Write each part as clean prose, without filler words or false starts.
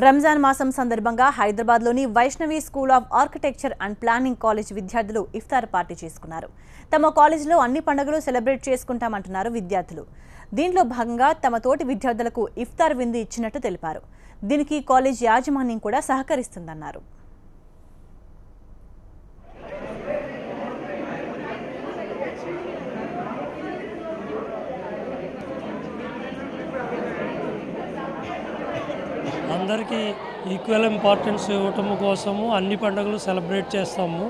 రంజాన్ మాసం సందర్భంగా హైదరాబాద్లోని Vaishnavi school of architecture and planning college విద్యార్థులు ఇఫ్తార్ పార్టీ చేసుకున్నారు. తమ కాలేజీలో అన్ని పండుగలు సెలబ్రేట్ చేసుకుంటామంటున్నారు విద్యార్థులు. దీంట్లో భాగంగా తమ తోటి విద్యార్థులకు ఇఫ్తార్ విందు ఇచ్చినట్టు తెలిపారు. దీనికి కాలేజ్ యాజమాన్యం కూడా సహకరిస్తుందన్నారు. అందరికీ ఈక్వల్ ఇంపార్టెన్స్ ఇవ్వటం కోసము అన్ని పండుగలు సెలబ్రేట్ చేస్తాము.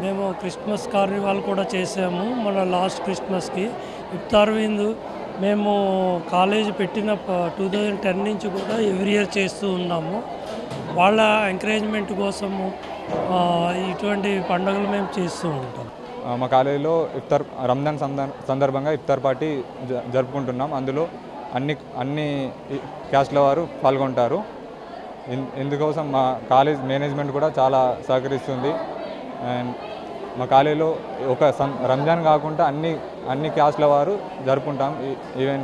మేము క్రిస్మస్ కార్నివాల్ కూడా చేసాము. మన లాస్ట్ క్రిస్మస్కి ఇఫ్తార్ విందు మేము కాలేజ్ పెట్టిన 2010 నుంచి కూడా ఎవ్రీ ఇయర్ చేస్తూ ఉన్నాము. వాళ్ళ ఎంకరేజ్మెంట్ కోసము ఇటువంటి పండుగలు మేము చేస్తూ ఉంటాం. మా కాలేజీలో రంజాన్ సందర్భంగా ఇఫ్తార్ పార్టీ జరుపుకుంటున్నాం. అందులో అన్ని క్యాస్ట్ల వారు పాల్గొంటారు. ఇందుకోసం మా కాలేజ్ మేనేజ్మెంట్ కూడా చాలా సహకరిస్తుంది. అండ్ మా కాలేజీలో ఒక రంజాన్ కాకుండా అన్ని క్యాస్ట్ల వారు జరుపుకుంటాం. Even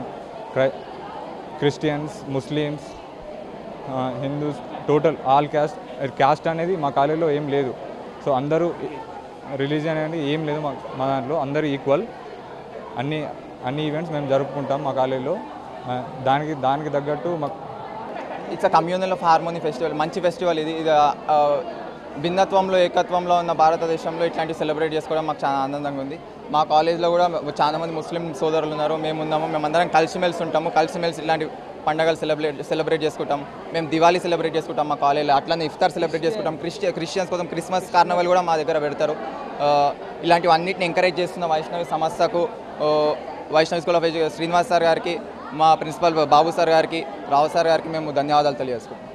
Christians, Muslims, Hindus, total all caste అనేది మా కాలేజీలో ఏం లేదు. సో అందరూ రిలీజియన్ అనేది ఏం లేదు మా దాంట్లో, అందరూ ఈక్వల్. అన్ని ఈవెంట్స్ మేము జరుపుకుంటాం మా కాలేజీలో. దానికి తగ్గట్టు it's a communal of harmony festival. మంచి ఫెస్టివల్ ఇది. భిన్నత్వంలో ఏకత్వంలో ఉన్న భారతదేశంలో ఇట్లాంటివి సెలబ్రేట్ చేసుకోవడం మాకు చాలా ఆనందంగా ఉంది. మా కాలేజ్లో కూడా చాలామంది ముస్లిం సోదరులు ఉన్నారు, మేమందరం కలిసిమెలిసి ఉంటాము. కలిసిమెలిసి ఇట్లాంటి పండుగలు సెలబ్రేట్ చేసుకుంటాం. మేము దివాళీ సెలబ్రేట్ చేసుకుంటాం మా కాలేజ్లో. అట్లనే ఇఫ్తార్ సెలబ్రేట్ చేసుకుంటాం. క్రిస్టియన్స్ కోసం క్రిస్మస్ కార్నివాల్ కూడా మా దగ్గర పెడతారు. ఇలాంటివన్నిటిని ఎంకరేజ్ చేస్తున్న వైష్ణవి సంస్థకు, Vaishnavi school of Srinivas sir గారికి, మా ప్రిన్సిపల్ బాబు సార్ గారికి, రావు సార్ గారికి మేము ధన్యవాదాలు తెలియజేసుకుంటాం.